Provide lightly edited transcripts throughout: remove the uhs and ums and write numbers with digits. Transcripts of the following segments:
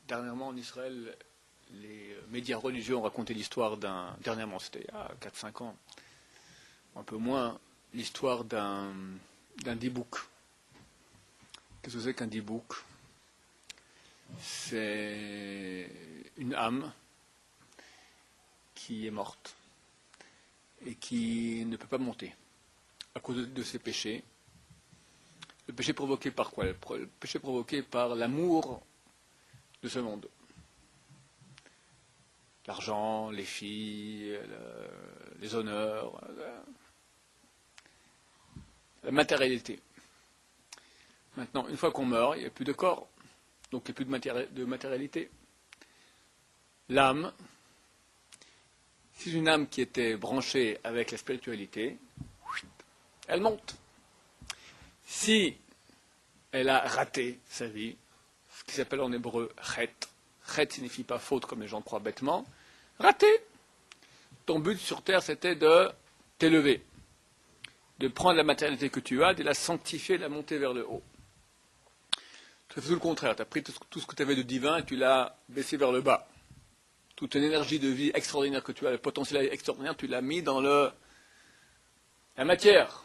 Dernièrement en Israël, les médias religieux ont raconté l'histoire dernièrement, c'était il y a 4-5 ans, un peu moins, l'histoire d'un dibouk. Qu'est-ce que c'est qu'un dibouk? C'est une âme qui est morte et qui ne peut pas monter à cause de ses péchés. Le péché provoqué par quoi? Le péché provoqué par l'amour de ce monde. L'argent, les filles, les honneurs, la matérialité. Maintenant, une fois qu'on meurt, il n'y a plus de corps, donc il n'y a plus de matérialité. L'âme, c'est une âme qui était branchée avec la spiritualité, elle monte. Si elle a raté sa vie, ce qui s'appelle en hébreu chet, chet signifie pas faute comme les gens croient bêtement, raté. Ton but sur terre c'était de t'élever, de prendre la matérialité que tu as, de la sanctifier, de la monter vers le haut. Tu as fait tout le contraire, tu as pris tout ce que tu avais de divin et tu l'as baissé vers le bas. Toute une énergie de vie extraordinaire que tu as, le potentiel extraordinaire, tu l'as mis dans la matière.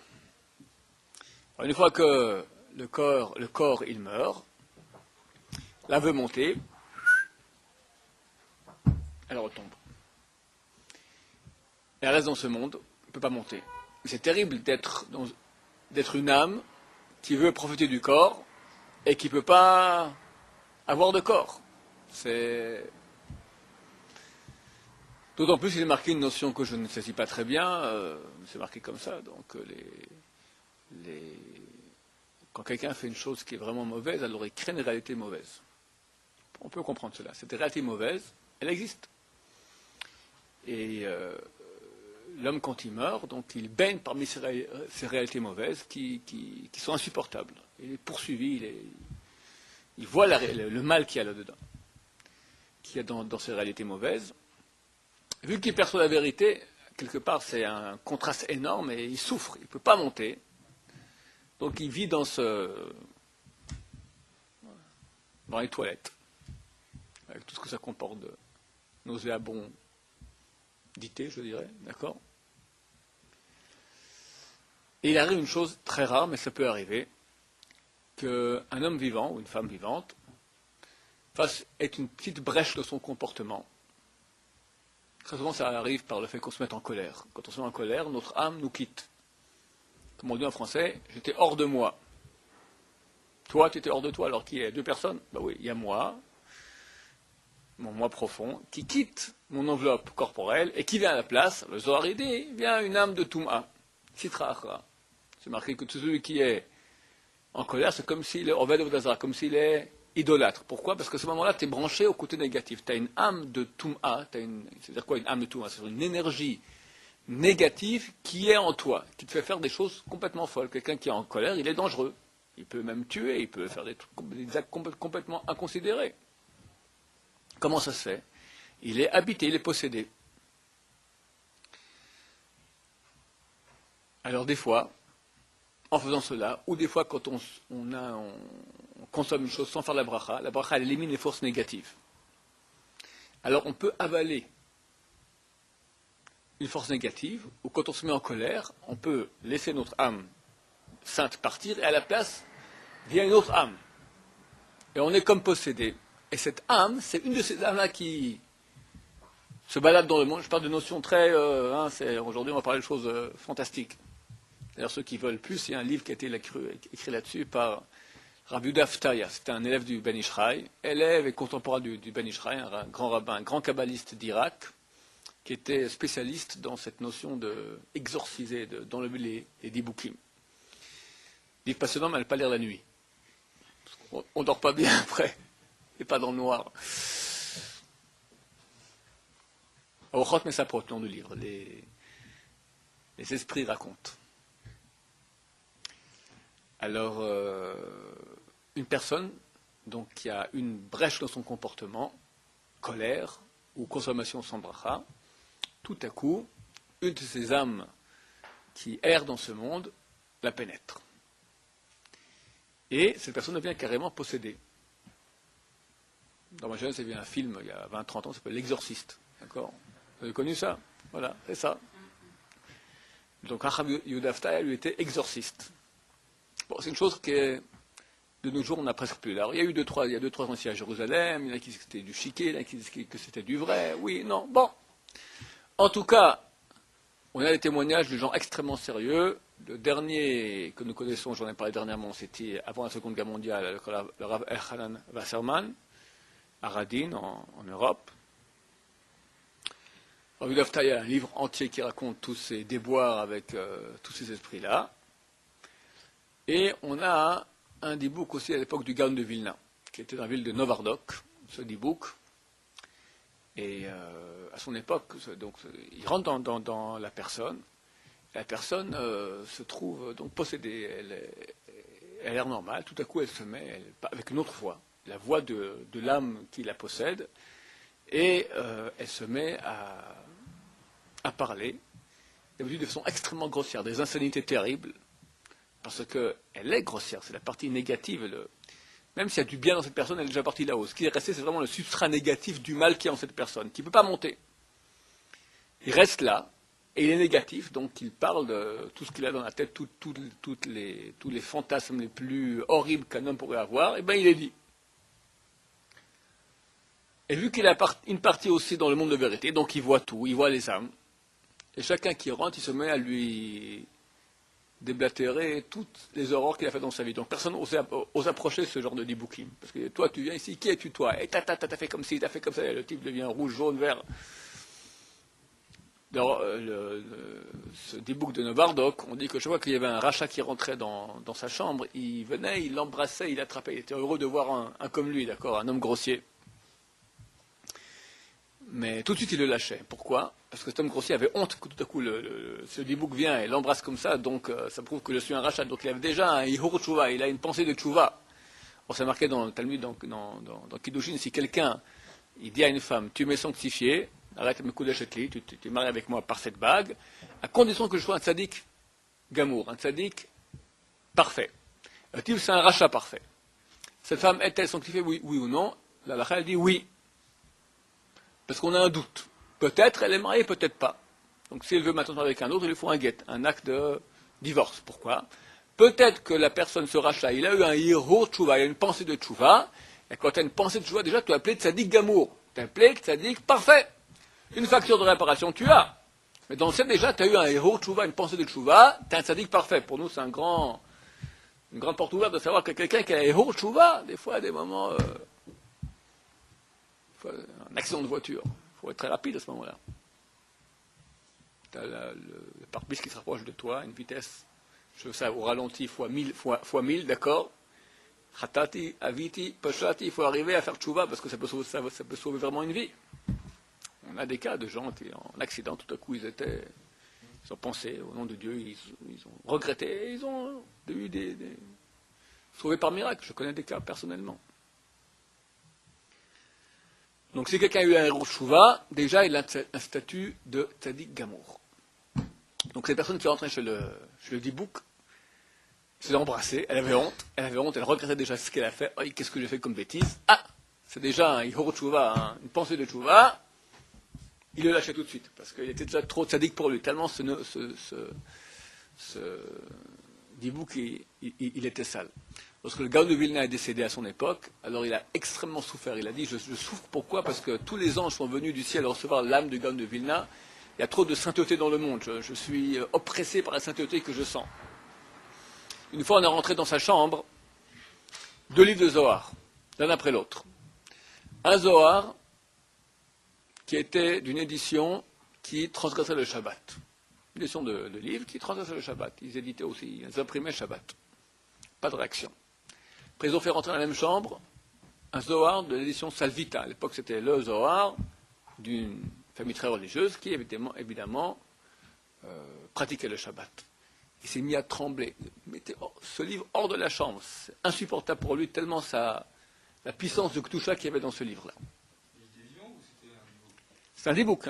Alors, une fois que le corps il meurt, l'âme veut monter, elle retombe. Et elle reste dans ce monde, elle ne peut pas monter. C'est terrible d'être une âme qui veut profiter du corps et qui ne peut pas avoir de corps. C'est d'autant plus qu'il est marqué une notion que je ne saisis pas très bien, c'est marqué comme ça. Donc quand quelqu'un fait une chose qui est vraiment mauvaise, alors il crée une réalité mauvaise. On peut comprendre cela. Cette réalité mauvaise, elle existe. Et l'homme, quand il meurt, donc il baigne parmi ces réalités mauvaises qui sont insupportables. Il est poursuivi, il voit le mal qu'il y a là-dedans, qu'il y a dans ces réalités mauvaises. Vu qu'il perçoit la vérité, quelque part, c'est un contraste énorme et il souffre, il ne peut pas monter. Donc il vit dans les toilettes, avec tout ce que ça comporte de nauséabondité, je dirais, d'accord? Et il arrive une chose très rare, mais ça peut arriver, qu'un homme vivant ou une femme vivante ait une petite brèche de son comportement. Très souvent, ça arrive par le fait qu'on se mette en colère. Quand on se met en colère, notre âme nous quitte. Comme on dit en français, j'étais hors de moi. Toi, tu étais hors de toi, alors qu'il y a deux personnes. Ben oui, il y a moi, mon moi profond, qui quitte mon enveloppe corporelle et qui vient à la place, le Zohar dit, vient une âme de Touma, Sitra Achra. C'est marqué que tout celui qui est en colère, c'est comme s'il est Oved Ovodazara, comme s'il est idolâtre. Pourquoi? Parce qu'à ce moment-là, tu es branché au côté négatif. Tu as une âme de Touma, c'est-à-dire quoi une âme de Touma? C'est une énergie négative qui est en toi, qui te fait faire des choses complètement folles. Quelqu'un qui est en colère, il est dangereux. Il peut même tuer, il peut faire des actes complètement inconsidérés. Comment ça se fait? Il est habité, il est possédé. Alors des fois, en faisant cela, ou des fois quand on consomme une chose sans faire la bracha elle élimine les forces négatives. Alors on peut avaler une force négative, ou quand on se met en colère, on peut laisser notre âme sainte partir, et à la place, vient une autre âme. Et on est comme possédé. Et cette âme, c'est une de ces âmes-là qui se balade dans le monde. Je parle de notions très... aujourd'hui, on va parler de choses fantastiques. D'ailleurs, ceux qui veulent plus, il y a un livre qui a été écrit là-dessus par Rav Yehuda Ftaya. C'était un élève du Ben Ishraï, élève et contemporain du Ben Ishraï, un grand rabbin, un grand kabbaliste d'Irak, qui était spécialiste dans cette notion d'exorciser, d'enlever les diboukim. Livre passionnant, mais à ne pas lire la nuit. On ne dort pas bien après, et pas dans le noir. Ochot Mesaprot, nom du livre, les esprits racontent. Alors, une personne donc, qui a une brèche dans son comportement, colère ou consommation sans bracha, tout à coup, une de ces âmes qui errent dans ce monde la pénètre. Et cette personne devient carrément possédée. Dans ma jeunesse, il y avait un film, il y a 20-30 ans, ça s'appelle L'Exorciste. D'accord? Vous avez connu ça? Voilà, c'est ça. Donc, Rachav Yehuda lui était exorciste. Bon, c'est une chose qui est, de nos jours, on n'a presque plus. Alors, il y a eu deux, trois ans ici à Jérusalem, il y en a qui disaient que c'était du chiquet, il y en a qui disaient que c'était du vrai. Oui, non, bon. En tout cas, on a des témoignages de gens extrêmement sérieux. Le dernier que nous connaissons, j'en ai parlé dernièrement, c'était avant la Seconde Guerre mondiale, le Rav Elchanan Wasserman, à Radin, en Europe. Rav Yehuda Aftaï a un livre entier qui raconte tous ces déboires avec tous ces esprits-là. Et on a un dibouk aussi à l'époque du Gaon de Vilna, qui était dans la ville de Novardok, ce dibouk. Et à son époque, donc, il rentre dans la personne. La personne se trouve donc possédée. Elle a l'air normale. Tout à coup, elle se met avec une autre voix, la voix de l'âme qui la possède. Et elle se met à parler, d'habitude de façon extrêmement grossière, des insanités terribles, parce qu'elle est grossière, c'est la partie négative. Même s'il y a du bien dans cette personne, elle est déjà partie là-haut. Ce qui est resté, c'est vraiment le substrat négatif du mal qui est en cette personne, qui ne peut pas monter. Il reste là, et il est négatif, donc il parle de tout ce qu'il a dans la tête, tous les fantasmes les plus horribles qu'un homme pourrait avoir, et bien il est dit. Et vu qu'il a une partie aussi dans le monde de vérité, donc il voit tout, il voit les âmes, et chacun qui rentre, il se met à lui déblatérer toutes les horreurs qu'il a fait dans sa vie. Donc personne n'ose approcher ce genre de diboukim. Parce que toi, tu viens ici, qui es-tu toi? Et t'as fait comme ci, t'as fait comme ça, et le type devient rouge, jaune, vert. Ce dibouk de Novardok, on dit que chaque fois qu'il y avait un rachat qui rentrait dans sa chambre, il venait, il l'embrassait, il l'attrapait. Il était heureux de voir un comme lui, d'accord, un homme grossier. Mais tout de suite, il le lâchait. Pourquoi? Parce que cet homme grossier avait honte que tout à coup ce dibouk vient et l'embrasse comme ça, donc ça prouve que je suis un rachat. Donc il avait déjà un ihur tchouva, il a une pensée de tchouva. On s'est marqué dans le Talmud, dans Kiddushin, si quelqu'un il dit à une femme, tu m'es sanctifié, arrête mes coups d'achetli, tu es marié avec moi par cette bague, à condition que je sois un tzaddik gamour, un tzaddik parfait. Le type, c'est un rachat parfait. Cette femme est-elle sanctifiée, oui ou non? La lacha, elle dit oui. Parce qu'on a un doute. Peut-être elle est mariée, peut-être pas. Donc si elle veut maintenant avec un autre, il lui faut un get, un acte de divorce. Pourquoi? Peut-être que la personne se rachat, il a eu un hiro tchouva, il a une pensée de tchouva, et quand tu as une pensée de tchouva, déjà tu as appelé tzaddik gamour. Tu as appelé tzaddik parfait. Une facture de réparation, tu as. Mais dans le ciel, déjà, tu as eu un hiro tchouva, une pensée de tchouva, tu as un tzaddik parfait. Pour nous, c'est une grande porte ouverte de savoir que quelqu'un qui a un hiro tchouva, des fois, à des moments... un accident de voiture. Il faut être très rapide à ce moment-là. Tu as le pare-brise qui se rapproche de toi, une vitesse, je sais, au ralenti fois 1000, d'accord? Khatati, aviti, pashati, il faut arriver à faire tchouva parce que ça peut sauver vraiment une vie. On a des cas de gens qui, en accident, tout à coup, ils ont pensé au nom de Dieu, ils ont regretté, ils ont eu sauvés par miracle. Je connais des cas personnellement. Donc si quelqu'un a eu un héros Shouva, déjà il a un statut de tzaddik gamour. Donc cette personne qui est rentrée chez le dibouk, s'est embrassée, elle avait honte, elle regrettait déjà ce qu'elle a fait. Oh, qu'est-ce que j'ai fait comme bêtise? Ah, c'est déjà un héros Shouva, une pensée de Shouva. Il le lâchait tout de suite, parce qu'il était déjà trop tzaddik pour lui, tellement ce dibouk, il était sale. Lorsque le Gaon de Vilna est décédé à son époque, alors il a extrêmement souffert. Il a dit, je souffre pourquoi? Parce que tous les anges sont venus du ciel recevoir l'âme du Gaon de Vilna. Il y a trop de sainteté dans le monde. Je suis oppressé par la sainteté que je sens. Une fois, on est rentré dans sa chambre, 2 livres de Zohar, l'un après l'autre. Un Zohar qui était d'une édition qui transgressait le Shabbat. Une édition de livres qui transgressait le Shabbat. Ils éditaient aussi, ils imprimaient le Shabbat. Pas de réaction. Après, ils ont fait rentrer dans la même chambre un Zohar de l'édition Salvita. À l'époque, c'était le Zohar d'une famille très religieuse qui, évidemment, pratiquait le Shabbat. Il s'est mis à trembler. Il mettait ce livre hors de la chambre. C'est insupportable pour lui, tellement la puissance de Ktusha qu'il y avait dans ce livre-là. C'est un dibouk.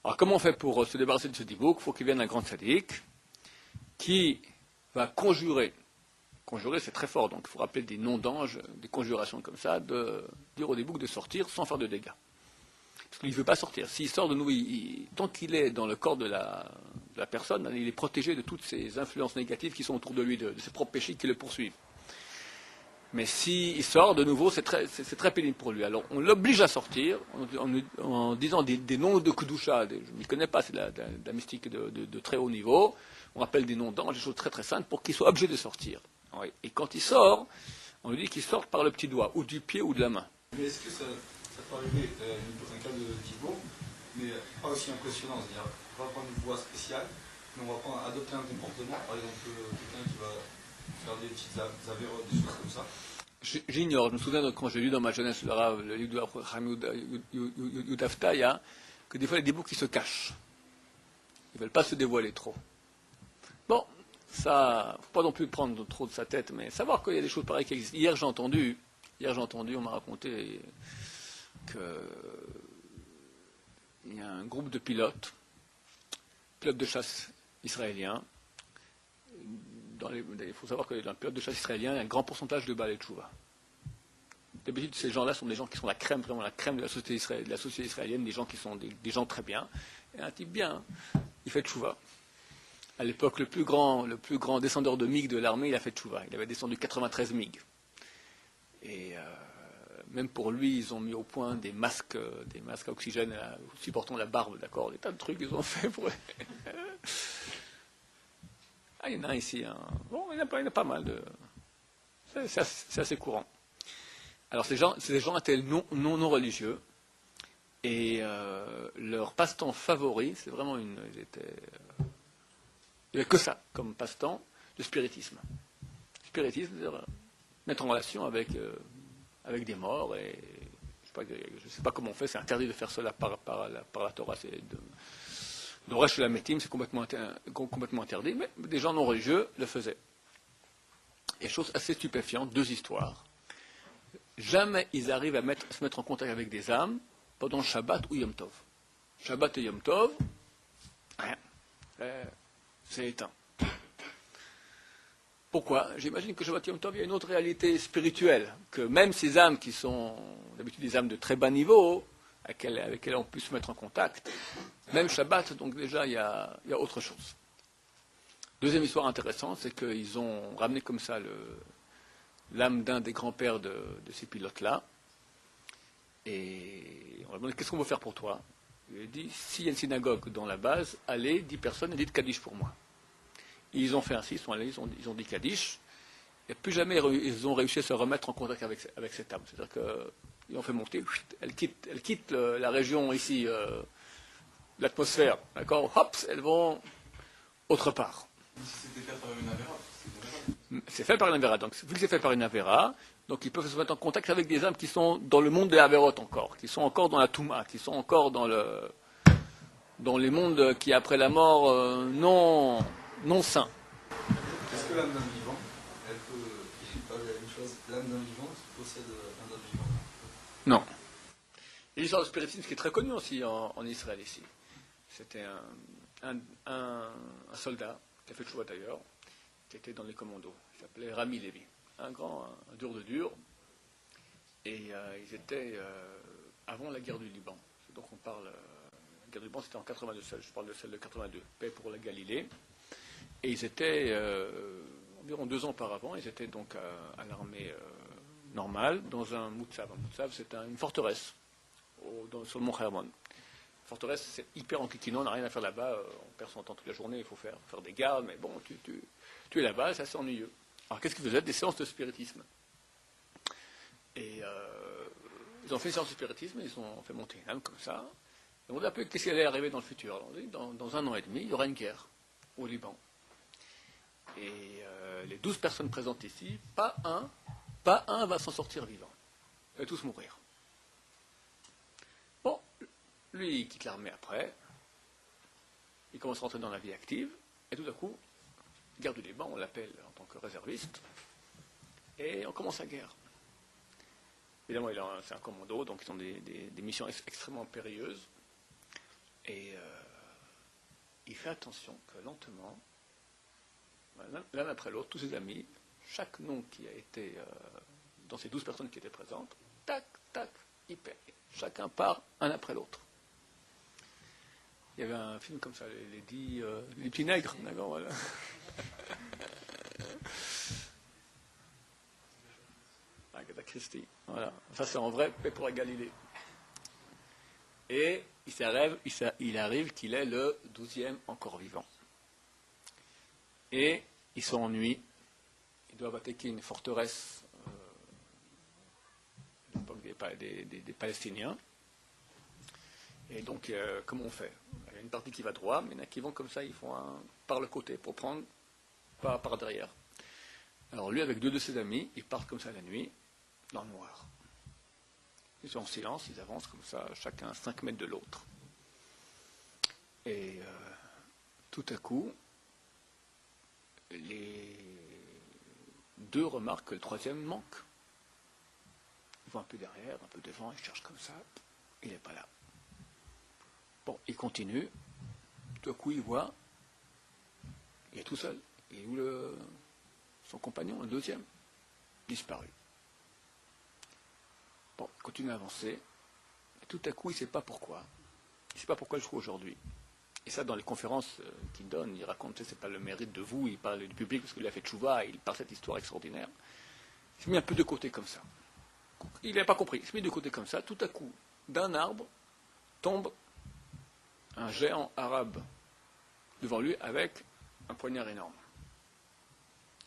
Alors, comment on fait pour se débarrasser de ce dibouk? Il faut qu'il vienne un grand tzaddik qui va conjurer conjurer, c'est très fort. Donc il faut rappeler des noms d'anges, des conjurations comme ça, dire au début de sortir sans faire de dégâts. Parce qu'il ne veut pas sortir. S'il sort de nous, tant qu'il est dans le corps de la personne, il est protégé de toutes ces influences négatives qui sont autour de lui, de ses propres péchés qui le poursuivent. Mais s'il sort de nouveau, c'est très pénible pour lui. Alors on l'oblige à sortir en disant des noms de Kudusha. Je ne m'y connais pas, c'est de la mystique de très haut niveau. On rappelle des noms d'anges, des choses très très simples pour qu'il soit obligé de sortir. Oui. Et quand il sort, on lui dit qu'il sort par le petit doigt, ou du pied ou de la main. Mais est-ce que ça peut arriver dans un cas de Thibaut, mais pas aussi impressionnant, c'est-à-dire on va prendre une voie spéciale, mais on va adopter un comportement, par exemple quelqu'un qui va faire des petites avérotes, des choses comme ça. J'ignore, je me souviens quand j'ai lu dans ma jeunesse le livre de Rami Yudaftaya, que des fois il y a des bouts qui se cachent. Ils ne veulent pas se dévoiler trop. Bon, ça, faut pas non plus prendre trop de sa tête, mais savoir qu'il y a des choses pareilles qui existent. Hier j'ai entendu, on m'a raconté qu'il y a un groupe de pilotes de chasse israéliens. Il faut savoir que dans le pilote de chasse israélien, il y a un grand pourcentage de Baalei Teshuvah. D'habitude, ces gens-là sont des gens qui sont la crème, vraiment la crème de la société israélienne, des gens qui sont des gens très bien. Et un type bien, il fait Teshuvah. À l'époque, le plus grand descendeur de MiG de l'armée, il a fait Teshuvah. Il avait descendu 93 MiG. Et même pour lui, ils ont mis au point des masques à oxygène supportant la barbe, d'accord. Des tas de trucs qu'ils ont fait pour. Ah, il y en a un ici. Bon, il y en a pas mal de. C'est assez courant. Alors, ces gens étaient non religieux. Et leur passe-temps favori, c'est vraiment il n'y avait que ça comme passe-temps, le spiritisme. Le spiritisme, c'est-à-dire mettre en relation avec des morts. Et je ne sais pas comment on fait, c'est interdit de faire cela par la Torah. Le reste de la métime, c'est complètement interdit, mais des gens non religieux le faisaient. Et chose assez stupéfiante, 2 histoires. Jamais ils arrivent à se mettre en contact avec des âmes pendant Shabbat ou Yom Tov. Shabbat et Yom Tov, rien. C'est éteint. Pourquoi? J'imagine que Shabbat et Yom Tov, il y a une autre réalité spirituelle, que même ces âmes qui sont d'habitude des âmes de très bas niveau, avec lesquelles on peut se mettre en contact, même Shabbat, donc déjà, il y a autre chose. Deuxième histoire intéressante, c'est qu'ils ont ramené comme ça l'âme d'un des grands-pères de ces pilotes-là, et on leur a demandé, qu'est-ce qu'on veut faire pour toi? Il a dit, s'il y a une synagogue dans la base, allez, 10 personnes, et dites Kaddish pour moi. Et ils ont fait ainsi, ils sont allés, ils ont dit Kaddish, et plus jamais ils ont réussi à se remettre en contact avec cette âme. C'est-à-dire qu'ils ont fait monter, elle quitte la région ici, l'atmosphère, d'accord, hop, elles vont autre part. Si c'était fait par une avéra, c'est fait par une avéra. Donc, vu que c'est fait par une avéra, donc ils peuvent se mettre en contact avec des âmes qui sont dans le monde des avérotes encore, qui sont encore dans la Touma, qui sont encore dans les mondes qui, après la mort, non saints. Est-ce que l'âme d'un vivant, elle peut parler la même chose, l'âme d'un vivant possède un autre vivant? Non. Il y a l'histoire du spiritisme qui est très connue aussi en Israël ici. C'était un soldat, qui a fait le choix d'ailleurs, qui était dans les commandos. Il s'appelait Rami Levi. Un dur de dur. Et ils étaient avant la guerre du Liban. Donc on parle. La guerre du Liban, c'était en 82. Je parle de celle de 82. Paix pour la Galilée. Et ils étaient environ 2 ans auparavant. Ils étaient donc à l'armée normale dans un Moutsav. Un Moutsav, c'est une forteresse sur le mont Hermon. Forteresse, c'est hyper enquiquinant, on n'a rien à faire là-bas, on perd son temps toute la journée, il faut faire des gardes, mais bon, tu es là-bas, c'est assez ennuyeux. Alors qu'est-ce qu'ils faisaient? Des séances de spiritisme. Et ils ont fait une séance de spiritisme, ils ont fait monter une âme comme ça. Et on a un peu qu'est-ce qui allait arriver dans le futur. Alors, on dit, dans 1 an et demi, il y aura une guerre au Liban. Et les 12 personnes présentes ici, pas un va s'en sortir vivant. Ils vont tous mourir. Bon, lui, il quitte l'armée après, il commence à rentrer dans la vie active, et tout à coup, guerre du Liban, on l'appelle en tant que réserviste, et on commence la guerre. Évidemment, c'est un commando, donc ils ont des missions extrêmement périlleuses, et il fait attention que lentement, l'un après l'autre, tous ses amis chaque nom qui a été, dans ces 12 personnes qui étaient présentes, tac, tac, hyper. Chacun part un après l'autre. Il y avait un film comme ça, les petits nègres, d'accord, voilà. Agatha Christie, voilà. Ça c'est en vrai, paix pour la Galilée. Et il arrive qu'il est le 12e encore vivant. Et ils sont en nuit, ils doivent attaquer une forteresse à l'époque des Palestiniens. Et donc, comment on fait? Il y a une partie qui va droit, mais il y en a qui vont comme ça, ils font par le côté pour prendre par derrière. Alors lui, avec deux de ses amis, ils partent comme ça la nuit, dans le noir. Ils sont en silence, ils avancent comme ça, chacun 5 mètres de l'autre. Et tout à coup, les deux remarquent que le troisième manque. Ils vont un peu derrière, un peu devant, ils cherchent comme ça, il n'est pas là. Bon, il continue, tout à coup il voit, il est tout seul. Il est où son compagnon, le deuxième? Disparu. Bon, il continue à avancer, et tout à coup il ne sait pas pourquoi. Il ne sait pas pourquoi je trouve aujourd'hui. Et ça, dans les conférences qu'il donne, il raconte, c'est pas le mérite de vous, il parle du public parce qu'il a fait tchouva, il parle cette histoire extraordinaire. Il s'est mis un peu de côté comme ça. Il n'a pas compris, il s'est mis de côté comme ça, tout à coup, d'un arbre, tombe un géant arabe devant lui avec un poignard énorme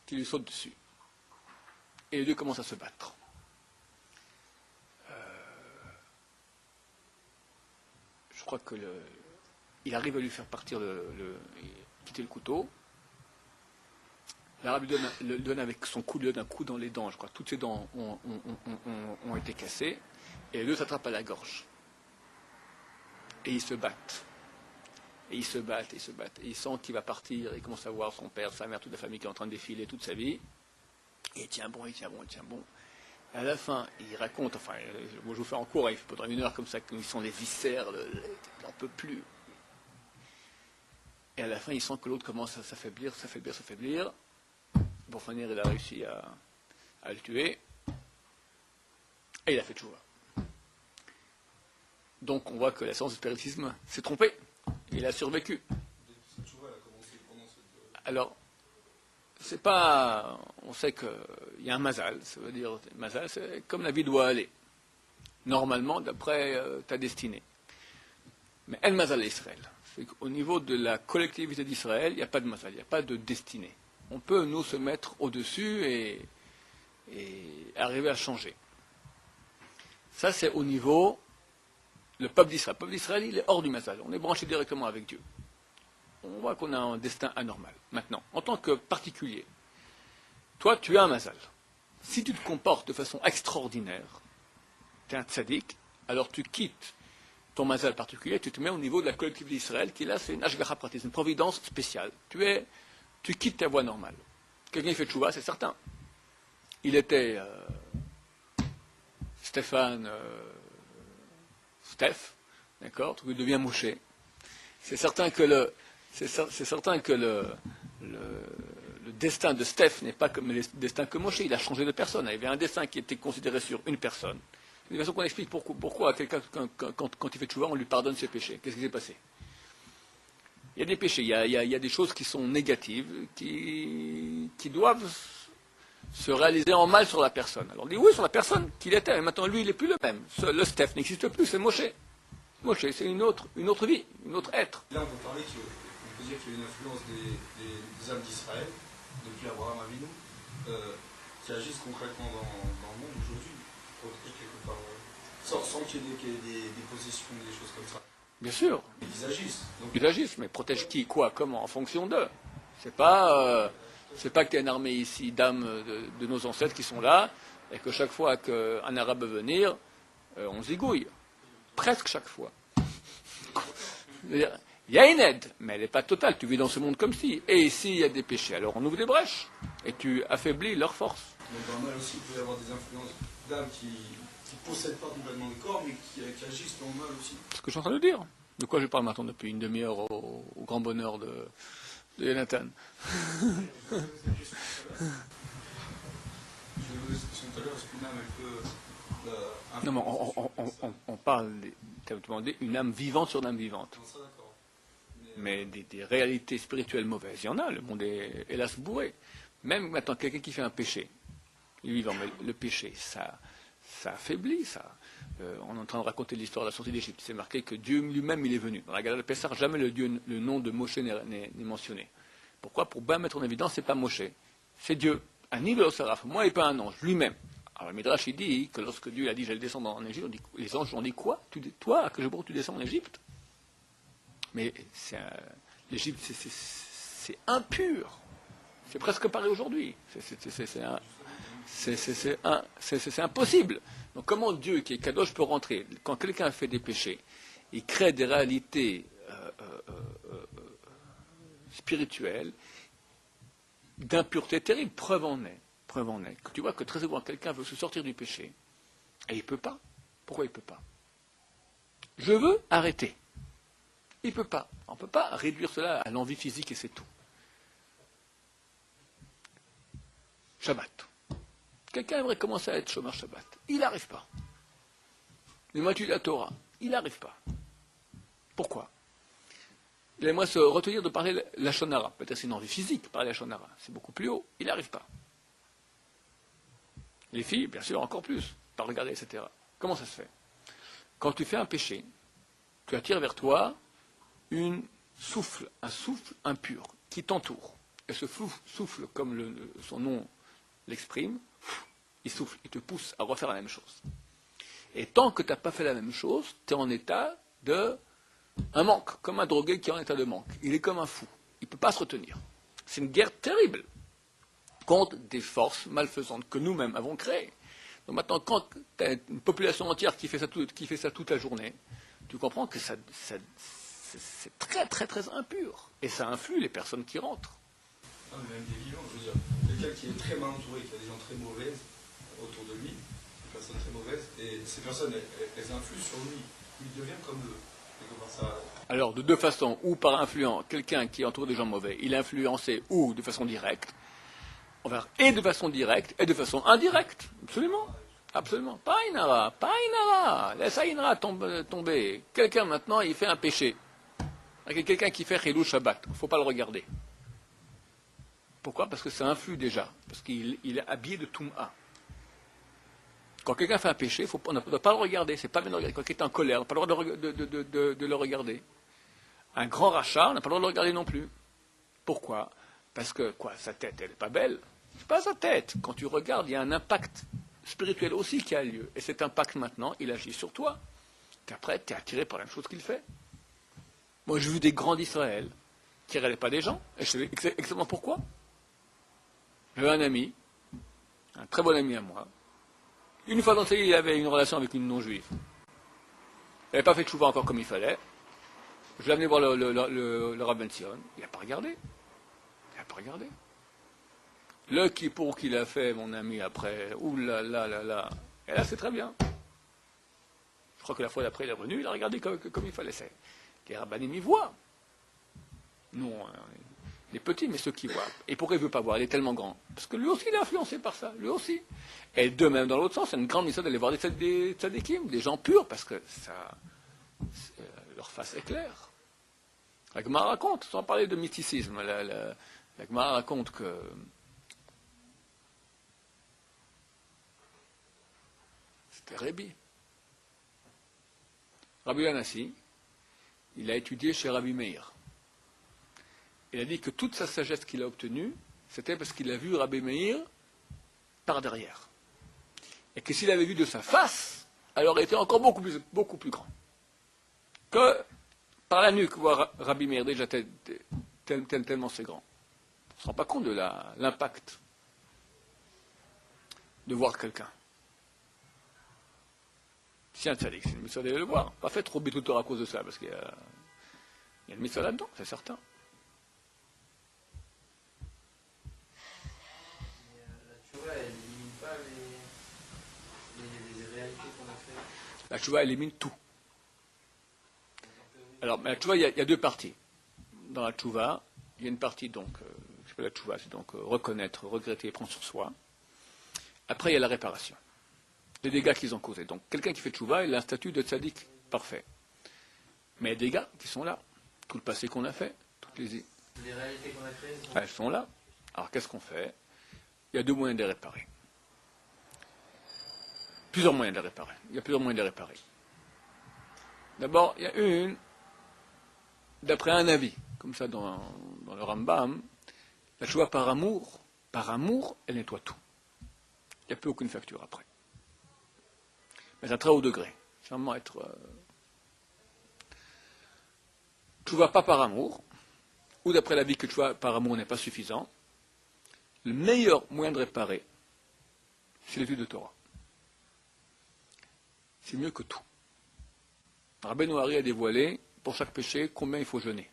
qui lui saute dessus. Et les deux commencent à se battre. Je crois que il arrive à lui faire partir quitter le couteau. L'arabe lui donne avec son coup, lui donne un coup dans les dents, je crois. Toutes ses dents ont été cassées. Et les deux s'attrapent à la gorge. Et ils se battent. Et ils se battent, ils se battent. Et il sent qu'il va partir, il commence à voir son père, sa mère, toute la famille qui est en train de défiler toute sa vie. Et il tient bon, il tient bon, il tient bon. À la fin, il raconte, enfin, moi je vous fais en cours, il faudrait 1 heure comme ça, ils sont les viscères, il n'en peut plus. Et à la fin, il sent que l'autre commence à s'affaiblir. Pour finir, il a réussi à le tuer. Et il a fait tchouva. Donc on voit que la science du spiritisme s'est trompée. Il a survécu. Alors, c'est pas. On sait qu'il y a un mazal. Ça veut dire, mazal, c'est comme la vie doit aller. Normalement, d'après ta destinée. Mais El Mazal Israël. C'est qu'au niveau de la collectivité d'Israël, il n'y a pas de mazal, il n'y a pas de destinée. On peut, nous, se mettre au-dessus et arriver à changer. Ça, c'est au niveau. Le peuple d'Israël. Le peuple d'Israël, il est hors du mazal. On est branché directement avec Dieu. On voit qu'on a un destin anormal. Maintenant, en tant que particulier, toi, tu as un mazal. Si tu te comportes de façon extraordinaire, tu es un tzaddik, alors tu quittes ton mazal particulier, tu te mets au niveau de la collectivité d'Israël, qui là, c'est une ashgacha pratique, une providence spéciale. Tu quittes ta voie normale. Quelqu'un qui fait tchouva, c'est certain. Il était Steph, d'accord, il devient mouché. C'est certain que le destin de Steph n'est pas comme le destin que Moshe. Il a changé de personne. Il y avait un destin qui était considéré sur une personne. De façon qu'on explique pourquoi à quelqu'un, quand il fait tchouva, on lui pardonne ses péchés. Qu'est-ce qui s'est passé? Il y a des péchés, il y a des choses qui sont négatives, qui doivent se réaliser en mal sur la personne. Alors on dit oui, sur la personne qu'il était, mais maintenant lui, il n'est plus le même. Le Steph n'existe plus, c'est Moshe. Moshe, c'est une autre vie, un autre être. Là, on peut parler on peut dire qu'il y a une influence des âmes d'Israël, depuis Abraham Avinu, qui agissent concrètement dans le monde aujourd'hui, quelque part, sans qu'il y ait des possessions, des choses comme ça. Bien sûr. Et ils agissent. Donc, ils agissent, mais protègent qui, quoi, comment, en fonction d'eux. C'est pas que tu as une armée ici d'âmes de nos ancêtres qui sont là, et que chaque fois qu'un arabe veut venir, on zigouille. Presque chaque fois. Il y a une aide, mais elle n'est pas totale. Tu vis dans ce monde comme si. Et ici, il y a des péchés. Alors on ouvre des brèches. Et tu affaiblis leur force. Donc dans le mal aussi, il peut y avoir des influences d'âmes qui ne possèdent pas complètement le corps, mais qui agissent dans le mal aussi. C'est ce que je suis en train de dire. De quoi je parle maintenant depuis une demi-heure au grand bonheur de Jonathan. Non, mais on parle, tu as demandé, une âme vivante sur une âme vivante. Non, ça d'accord. Mais des réalités spirituelles mauvaises, il y en a, le monde est hélas bourré. Même maintenant, quelqu'un qui fait un péché, il est vivant, mais le péché, ça affaiblit, ça. On est en train de raconter l'histoire de la sortie d'Égypte. C'est marqué que Dieu lui-même, il est venu. Dans la Gala de Pessah, jamais le nom de Moshe n'est mentionné. Pourquoi? Pour bien mettre en évidence, c'est pas Moshe, c'est Dieu. Ani le Saraf, moi et pas un ange, lui-même. Alors le Midrash, il dit que lorsque Dieu a dit j'allais descendre en Égypte, les anges ont dit quoi? Toi, à Akashobor, tu descends en Égypte? Mais l'Égypte, c'est impur. C'est presque pareil aujourd'hui. C'est impossible. Donc comment Dieu, qui est Kadosh, peut rentrer? Quand quelqu'un fait des péchés, il crée des réalités spirituelles d'impureté terrible. Preuve en est. Que tu vois que très souvent, quelqu'un veut se sortir du péché, et il ne peut pas. Pourquoi il ne peut pas? Je veux arrêter. Il ne peut pas. On ne peut pas réduire cela à l'envie physique et c'est tout. Shabbat. Quelqu'un aimerait commencer à être chômeur Shabbat. Il n'arrive pas. Les moitiés de la Torah. Il n'arrive pas. Pourquoi? Il aimerait se retenir de parler la Shonara. Peut-être c'est une envie physique, parler la Shonara. C'est beaucoup plus haut. Il n'arrive pas. Les filles, bien sûr, encore plus. Pas regarder, etc. Comment ça se fait? Quand tu fais un péché, tu attires vers toi un souffle impur qui t'entoure. Et ce souffle, comme son nom l'exprime, il souffle, il te pousse à refaire la même chose. Et tant que tu n'as pas fait la même chose, tu es en état de un manque, comme un drogué qui est en état de manque. Il est comme un fou. Il ne peut pas se retenir. C'est une guerre terrible contre des forces malfaisantes que nous-mêmes avons créées. Donc maintenant, quand tu as une population entière qui fait ça toute la journée, tu comprends que c'est très très très impur. Et ça influe les personnes qui rentrent. Non, mais même des vivants, je veux dire, quelqu'un qui est très mal entouré, qui a des gens très mauvaises autour de lui, des personnes très mauvaises, et ces personnes, elles influent sur lui. Il devient comme eux. Alors, de deux façons, ou par influence, quelqu'un qui est entouré de gens mauvais, il est influencé ou de façon directe, et de façon directe, et de façon indirecte. Absolument. Absolument. Pas Inara. Laisse Inara tomber. Quelqu'un maintenant, il fait un péché. Quelqu'un qui fait Chilou Shabbat. Il ne faut pas le regarder. Pourquoi? Parce que ça influe déjà. Parce qu'il est habillé de Toum'a. Quand quelqu'un fait un péché, on ne doit pas le regarder. C'est pas bien de le regarder. Quand quelqu'un est en colère, on n'a pas le droit de le regarder. Un grand rachat, on n'a pas le droit de le regarder non plus. Pourquoi? Parce que, sa tête, elle n'est pas belle. C'est pas sa tête. Quand tu regardes, il y a un impact spirituel aussi qui a lieu. Et cet impact, maintenant, il agit sur toi. Qu'après, tu es attiré par la même chose qu'il fait. Moi, j'ai vu des grands d'Israël qui ne regardaient pas des gens. Et je sais exactement pourquoi. J'avais un ami, un très bon ami à moi. Une fois dans sa vie, il avait une relation avec une non-juive. Il n'avait pas fait de chouva encore comme il fallait. Je l'ai amené voir le Rav Ben Sion. Il n'a pas regardé. Le kippour qu'il a fait, mon ami, après, oulala. Et là, c'est très bien. Je crois que la fois d'après, il est revenu, il a regardé comme il fallait. Les rabbanim y voient. Nous, les petits, mais ceux qui voient. Et pourquoi il ne veut pas voir? Il est tellement grand. Parce que lui aussi, il est influencé par ça. Lui aussi. Et de même, dans l'autre sens, c'est une grande mission d'aller voir des tzadikim, des gens purs, parce que leur face est claire. La Gemara raconte, sans parler de mysticisme, la Gemara raconte que c'était Rabbi Yanassi, il a étudié chez Rabbi Meir. Il a dit que toute sa sagesse qu'il a obtenue, c'était parce qu'il a vu Rabbi Meir par derrière. Et que s'il avait vu de sa face, alors il était encore beaucoup plus grand. Que par la nuque, voir Rabbi Meir déjà tellement c'est grand. On ne se rend pas compte de l'impact de voir quelqu'un. Si un tzaddik, c'est une mitzvah d'aller le voir. Pas fait trop tout à cause de ça, parce qu'il y a une mitzvah là-dedans, c'est certain. La tchouva élimine tout. Alors, la tchouva, il y a deux parties. Dans la tchouva, il y a une partie, donc, la tchouva, c'est donc reconnaître, regretter, prendre sur soi. Après, il y a la réparation. les dégâts qu'ils ont causés. Donc quelqu'un qui fait tchouva, il a un statut de tzaddik parfait. Mais les dégâts qui sont là, tout le passé qu'on a fait, toutes les réalités qu'on a créées, elles sont là. Alors qu'est-ce qu'on fait? Il y a deux moyens de les réparer. Plusieurs moyens de les réparer. Il y a plusieurs moyens de les réparer. D'abord, il y a une, d'après un avis, comme ça dans le Rambam, la tchouva par amour, elle nettoie tout. Il n'y a plus aucune facture après. Mais c'est un très haut degré. C'est vraiment être... tchouva pas par amour, ou d'après l'avis que tchouva par amour n'est pas suffisant, le meilleur moyen de réparer, c'est l'étude de Torah. C'est mieux que tout. Rabbeinu Hari a dévoilé, pour chaque péché, combien il faut jeûner.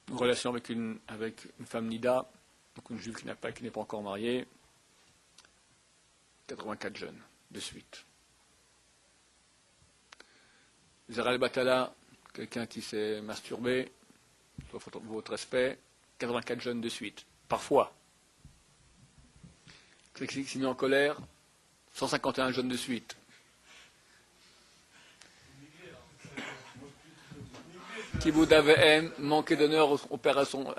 Une relation avec une femme nida, donc une juive qui n'est pas encore mariée, 84 jeûnes de suite. Zera al-Batala, quelqu'un qui s'est masturbé, votre respect, 84 jeûnes de suite, parfois. Quelqu'un qui s'est mis en colère, 151 jeûnes de suite. Kibboud Avehem, manquer d'honneur au père à son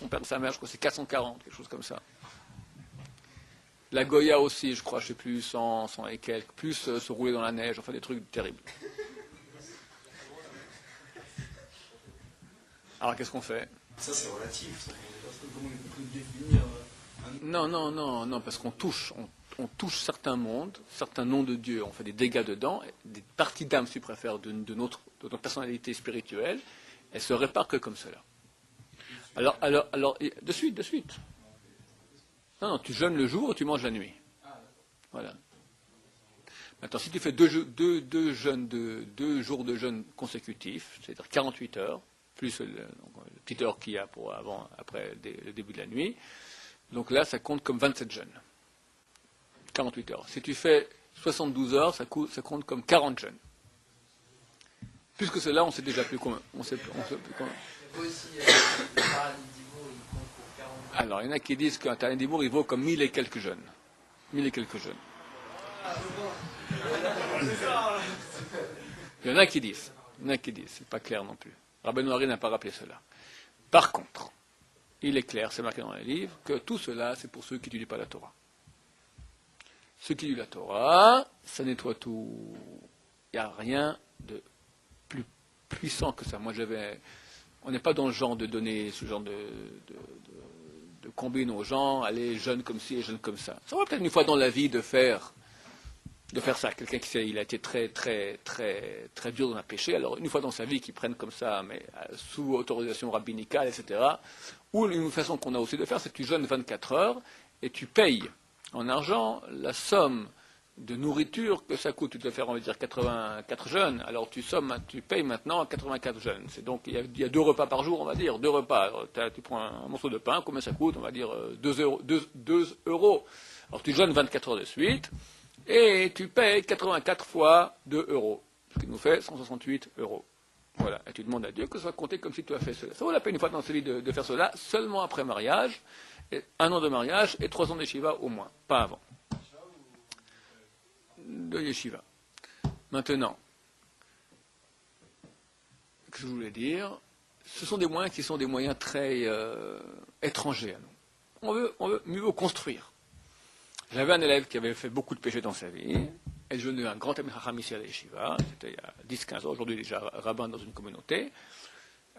père et sa mère, je crois que c'est 440, quelque chose comme ça. La Goya aussi, je crois, je ne sais plus, 100 et quelques, plus se rouler dans la neige, enfin des trucs terribles. Alors qu'est-ce qu'on fait? Ça, c'est relatif. Ça. Comment on peut définir Non, parce qu'on touche certains mondes, certains noms de Dieu, on fait des dégâts dedans, des parties d'âme, si tu préfères, de notre personnalité spirituelle, elles se réparent que comme cela. Alors, de suite. Non, tu jeûnes le jour et tu manges la nuit. Voilà. Maintenant, si tu fais deux jours de jeûne consécutifs, c'est-à-dire 48 heures, plus le petite heure qu'il y a après le début de la nuit, donc là, ça compte comme 27 jeûnes. 48 heures. Si tu fais 72 heures, ça compte comme 40 jeûnes. Plus que cela, on sait déjà plus combien. On sait plus combien. Aussi, le paradis d'Ivoire, il compte pour 40. Alors, il y en a qui disent qu'un paradis d'Ivoire, il vaut comme 1000 et quelques jeunes. 1000 et quelques jeunes. Il y en a qui disent. C'est pas clair non plus. Rabbeinu Hari n'a pas rappelé cela. Par contre, il est clair, c'est marqué dans les livres, que tout cela, c'est pour ceux qui n'étudient pas la Torah. Ceux qui étudient la Torah, ça nettoie tout. Il n'y a rien de plus puissant que ça. On n'est pas dans le genre de donner ce genre de combine aux gens, allez, jeune comme ci et jeune comme ça. Ça va peut-être une fois dans la vie de faire ça. Quelqu'un il a été très, très, très, très dur dans un péché, alors une fois dans sa vie qu'il prenne comme ça, mais sous autorisation rabbinicale, etc. Ou une façon qu'on a aussi de faire, c'est que tu jeûnes 24 heures et tu payes en argent la somme de nourriture que ça coûte. Tu dois faire, on va dire, 84 jeûnes. Alors tu payes maintenant 84 jeûnes. C'est donc, il y a 2 repas par jour, on va dire, 2 repas. Alors, tu prends un morceau de pain, combien ça coûte? On va dire 2 euros. Alors tu jeûnes 24 heures de suite, et tu payes 84 fois 2 euros. Ce qui nous fait 168 euros. Voilà. Et tu demandes à Dieu que ce soit compté comme si tu as fait cela. Ça vaut la peine une fois dans sa vie de faire cela, seulement après mariage, 1 an de mariage et 3 ans de yeshiva au moins, pas avant. De yeshiva. Maintenant, ce que je voulais dire, ce sont des moyens qui sont des moyens très étrangers à nous. On veut mieux construire. J'avais un élève qui avait fait beaucoup de péchés dans sa vie, et je devenu un grand Talmid Chacham ici à la yeshiva, c'était il y a 10-15 ans, aujourd'hui déjà rabbin dans une communauté.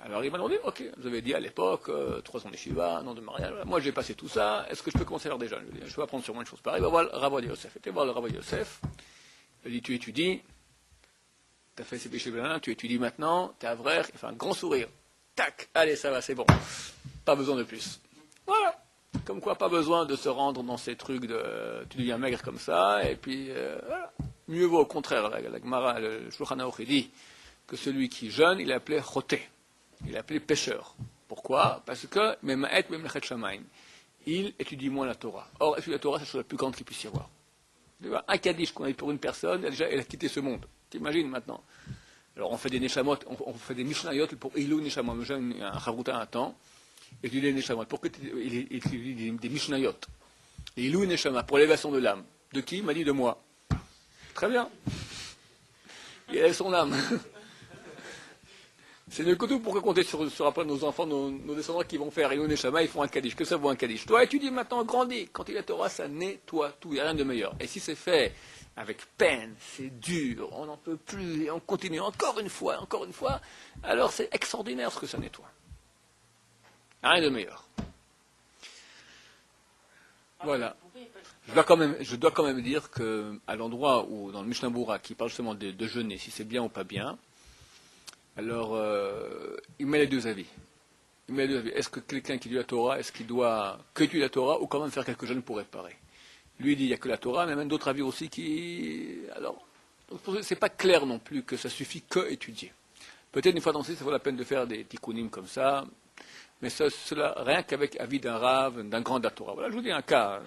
Alors il m'a demandé, ok, vous avez dit à l'époque, 3 ans de yeshiva, 1 an de mariage, moi j'ai passé tout ça, est-ce que je peux commencer à faire des jeunes? Je lui ai dit, je peux apprendre sur moi une chose pareille, va voir le Rabbi Yosef. Il était voir le Rabbi Yosef, il dit, tu étudies, tu as fait ces péchés bénins, tu étudies maintenant, tu es avraire, il fait un grand sourire, tac, allez ça va, c'est bon, pas besoin de plus. Voilà. Comme quoi, pas besoin de se rendre dans ces trucs de tu deviens maigre comme ça, et puis voilà. Mieux vaut au contraire, la Gemara, le Shulchan Aruch, il dit que celui qui jeûne, il est appelé choté, il est appelé pécheur. Pourquoi? Parce que il étudie moins la Torah. Or, étudier la Torah, c'est la chose la plus grande qu'il puisse y avoir. Un kaddish qu'on a eu pour une personne, elle a quitté ce monde. T'imagines maintenant? Alors, on fait des neshamot, on fait des mishnayot pour Ilou Neshamot. J'ai un chavruta un temps. Étudier les Neshamot. Pourquoi il étudie des Mishnayot? Et il loue une neshama pour l'élévation de l'âme. De qui? Il m'a dit de moi. Très bien. Il élève son âme. C'est le côté pour compter sur après nos enfants, nos descendants qui vont faire Ilou Neshama, ils font un Kaddish. Que ça vaut un Kaddish? Toi, étudie maintenant, grandis. Quand il y a Torah, ça nettoie tout. Il n'y a rien de meilleur. Et si c'est fait avec peine, c'est dur, on n'en peut plus, et on continue encore une fois, alors c'est extraordinaire ce que ça nettoie. Rien de meilleur. Voilà. Je dois quand même dire qu'à l'endroit où, dans le Mishnah Berurah, qui parle justement de jeûner, si c'est bien ou pas bien, alors il met les deux avis. Est-ce que quelqu'un qui lit la Torah, est-ce qu'il doit que étudier la Torah ou quand même faire quelques jeûnes pour réparer? Lui, il dit il n'y a que la Torah, mais même d'autres avis aussi qui... Alors, c'est pas clair non plus que ça suffit que étudier. Peut-être une fois dans le ça vaut la peine de faire des tikkunim comme ça, mais cela rien qu'avec avis d'un Rav, d'un grand de la Torah. Voilà, je vous dis un cas.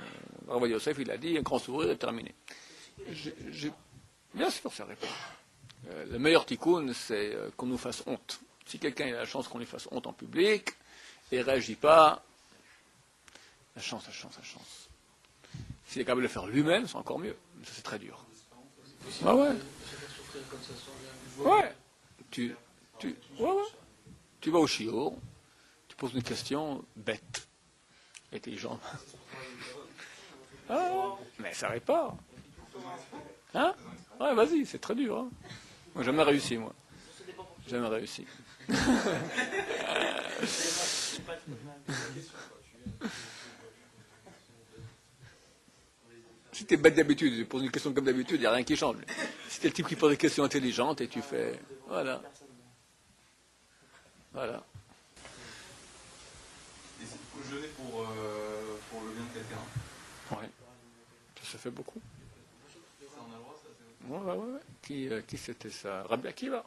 Rav Yosef, il a dit, un grand sourire est terminé. Bien sûr, ça répond. Le meilleur tikkun, c'est qu'on nous fasse honte. Si quelqu'un a la chance qu'on lui fasse honte en public, et ne réagit pas, la chance. S'il est capable de le faire lui-même, c'est encore mieux. Ça, c'est très dur. Ah ouais. Ouais. Tu vas au shiur, tu poses une question bête, intelligente. Ah, mais ça répare. Hein? Ouais, vas-y, c'est très dur. Hein? Moi, jamais réussi, moi. Jamais réussi. Si tu es bête d'habitude, tu poses une question comme d'habitude, il n'y a rien qui change. Si tu es le type qui pose des questions intelligentes et tu fais... Voilà. Voilà. Et c'est pour jeûner pour le bien de quelqu'un. Ouais. Ça se fait beaucoup. Ça, on a le droit, ça, c'est... Ouais. Qui c'était ça? Rabbi Akiva.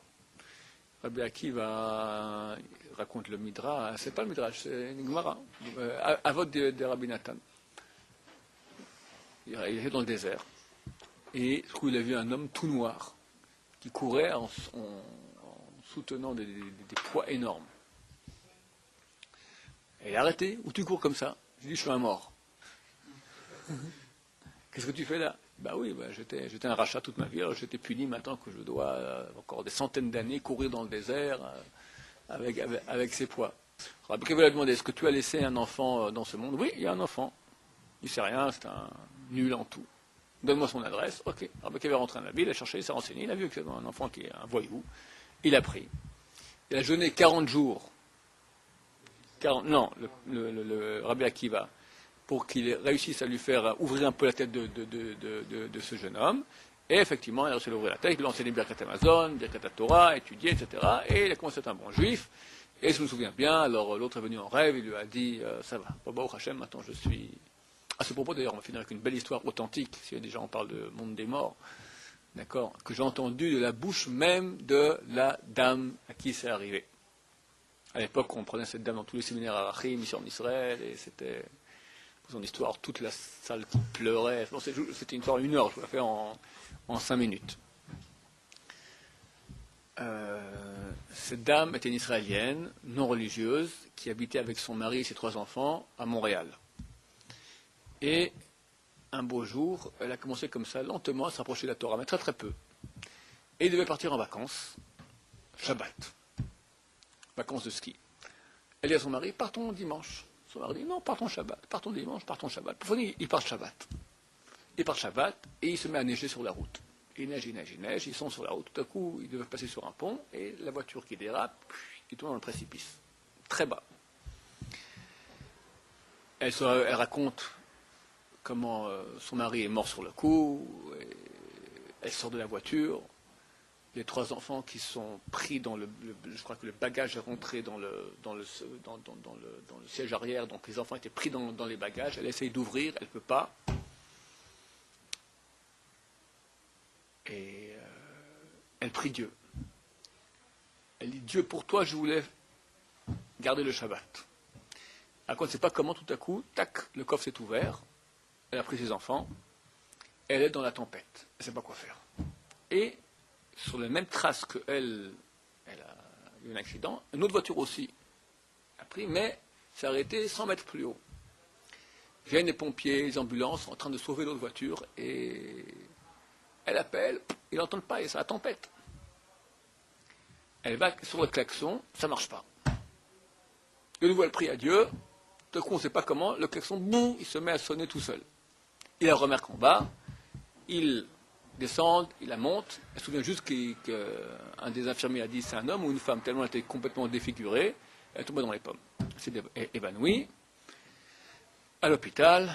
Rabbi Akiva raconte le Midrash. C'est pas le Midrash, c'est une Gemara. Avot de Rabbi Nathan. Il était dans le désert. Et du coup, il a vu un homme tout noir qui courait en soutenant des poids énormes. Et il a arrêté. Où tu cours comme ça? Je lui dis, je suis un mort. Qu'est-ce que tu fais là? Bah oui, j'étais un rachat toute ma vie, alors j'étais puni maintenant que je dois encore des centaines d'années courir dans le désert avec ces poids. Rabbi Akiva lui a demandé, est-ce que tu as laissé un enfant dans ce monde? Oui, il y a un enfant. Il ne sait rien, c'est un nul en tout. Donne-moi son adresse. Ok. Rabbi Akiva est rentré dans la ville, il a cherché, il s'est renseigné, il a vu qu'il y avait un enfant qui est un voyou. Il a pris. Il a jeûné 40 jours. Le Rabbi Akiva, pour qu'il réussisse à lui faire ouvrir un peu la tête de ce jeune homme. Et effectivement, il a réussi à ouvrir la tête, il a enseigné Birkat Amazon, Birkat Torah, étudié, etc. Et il a commencé à être un bon juif. Et je me souviens bien, alors l'autre est venu en rêve, il lui a dit, ça va, Baruch Hashem, maintenant je suis... À ce propos, d'ailleurs, on va finir avec une belle histoire authentique, si déjà on parle de monde des morts, d'accord, que j'ai entendu de la bouche même de la dame à qui c'est arrivé. À l'époque, on prenait cette dame dans tous les séminaires à Rachim, ici en Israël, et c'était... son histoire, toute la salle qui pleurait. C'était une histoire d'une heure, je vous la fais en 5 minutes. Cette dame était une Israélienne, non religieuse, qui habitait avec son mari et ses 3 enfants à Montréal. Et un beau jour, elle a commencé comme ça, lentement, à se rapprocher de la Torah, mais très très peu. Et il devait partir en vacances, Shabbat, vacances de ski. Elle dit à son mari, partons dimanche. Son mari dit, non, partons Shabbat, partons dimanche, partons Shabbat. Pour finir, il part Shabbat. Il part Shabbat et il se met à neiger sur la route. Il neige, ils sont sur la route. Tout à coup, ils doivent passer sur un pont et la voiture qui dérape, qui tombe dans le précipice. Très bas. Elle raconte comment son mari est mort sur le coup. Elle sort de la voiture. Les 3 enfants qui sont pris dans je crois que le bagage est rentré dans le siège arrière, donc les enfants étaient pris dans les bagages. Elle essaye d'ouvrir, elle ne peut pas. Et elle prie Dieu. Elle dit, Dieu, pour toi, je voulais garder le Shabbat. Elle ne sait pas comment, tout à coup, tac, le coffre s'est ouvert. Elle a pris ses enfants. Elle est dans la tempête. Elle ne sait pas quoi faire. Et sur les mêmes traces qu'elle, elle a eu un accident, une autre voiture aussi a pris, mais s'est arrêtée 100 mètres plus haut. viennent les pompiers, les ambulances, en train de sauver l'autre voiture, et elle appelle, ils n'entendent pas, et c'est la tempête. Elle va sur le klaxon, ça ne marche pas. De nouveau, elle prie à Dieu, tout coup, on ne sait pas comment, le klaxon, boum, il se met à sonner tout seul. Il la remarque en bas, il descend, il la monte, elle se souvient juste qu'un des infirmiers a dit c'est un homme ou une femme, tellement elle était complètement défigurée, elle est tombée dans les pommes. Elle s'est évanouie, à l'hôpital,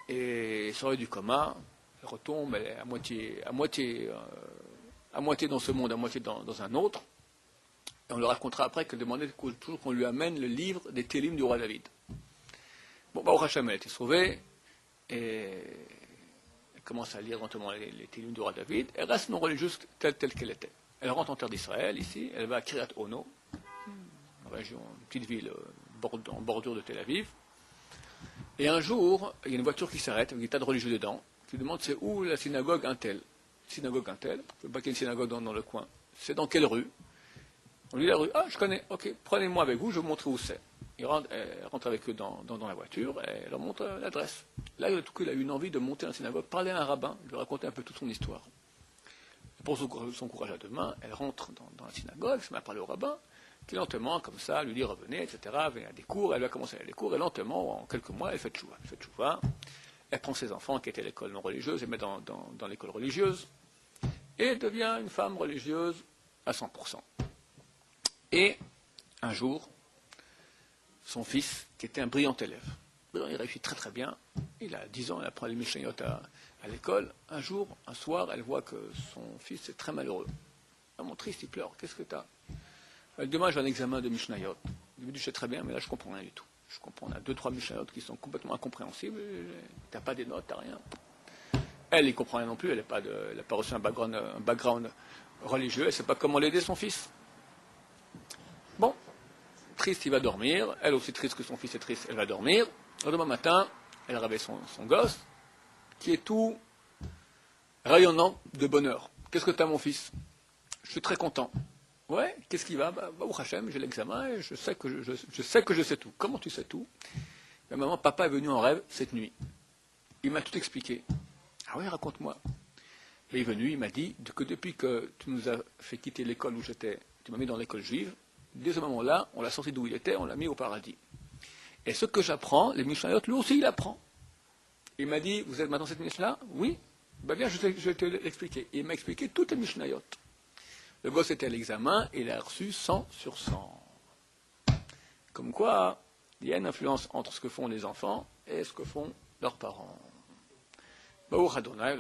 et sort du coma, elle retombe, elle est à moitié dans ce monde, à moitié dans un autre. Et on le racontera après qu'elle demandait toujours qu'on lui amène le livre des Télim du roi David. Bon, au Hachem, elle a été sauvée, et elle commence à lire lentement les Télim du roi David. Elle reste non religieuse telle qu'elle était. Elle rentre en terre d'Israël, ici, elle va à Kiryat Ono, une petite ville en bordure de Tel Aviv. Et un jour, il y a une voiture qui s'arrête, avec des tas de religieux dedans, qui demande c'est où la synagogue Intel. Synagogue Intel, je ne veux pas qu'il y ait une synagogue dans le coin. C'est dans quelle rue? On lui dit la rue. Ah, je connais, ok, prenez-moi avec vous, je vais vous montrer où c'est. Elle rentre avec eux dans la voiture, et elle leur montre l'adresse. Là, tout coup, il a eu une envie de monter dans la synagogue, parler à un rabbin, lui raconter un peu toute son histoire. Et pour son courage à deux mains, elle rentre dans la synagogue, se met à parler au rabbin, qui lentement, comme ça, lui dit revenez, etc., venez à des cours, elle va commencer à aller à des cours, et lentement, en quelques mois, elle fait tchouva. Elle prend ses enfants qui étaient à l'école non religieuse, et met dans l'école religieuse, et elle devient une femme religieuse à 100%. Et un jour, son fils, qui était un brillant élève, il réussit très très bien, il a 10 ans, il apprend les Mishnayot à l'école, un jour, un soir, elle voit que son fils est très malheureux. Vraiment triste, il pleure, qu'est-ce que tu as? Demain, j'ai un examen de Mishnayot. Au début, je sais très bien, mais là, je ne comprends rien du tout. Je comprends, on a 2-3 Mishnayot qui sont complètement incompréhensibles, tu n'as pas des notes, tu n'as rien. Elle, il ne comprend rien non plus, elle n'a pas reçu un background religieux, elle ne sait pas comment l'aider son fils. Bon, triste, il va dormir. Elle aussi triste que son fils est triste, elle va dormir. Le demain matin, elle réveille son gosse, qui est tout rayonnant de bonheur. Qu'est-ce que tu as, mon fils? Je suis très content. Ouais, qu'est-ce qui va? Au Hachem, j'ai l'examen et je sais que je sais tout. Comment tu sais tout? Maman, papa est venu en rêve cette nuit. Il m'a tout expliqué. Ah oui, raconte-moi. Il est venu, il m'a dit que depuis que tu nous as fait quitter l'école où j'étais, tu m'as mis dans l'école juive, dès ce moment-là, on l'a sorti d'où il était, on l'a mis au paradis. Et ce que j'apprends, les Mishnayot, lui aussi, il apprend. Il m'a dit, vous êtes maintenant cette Mishnah? Oui. Ben bien, je vais te l'expliquer. Et il m'a expliqué toutes les Mishnayot. Le gosse était à l'examen, et il a reçu 100 sur 100. Comme quoi, il y a une influence entre ce que font les enfants et ce que font leurs parents. Baruch Adonai,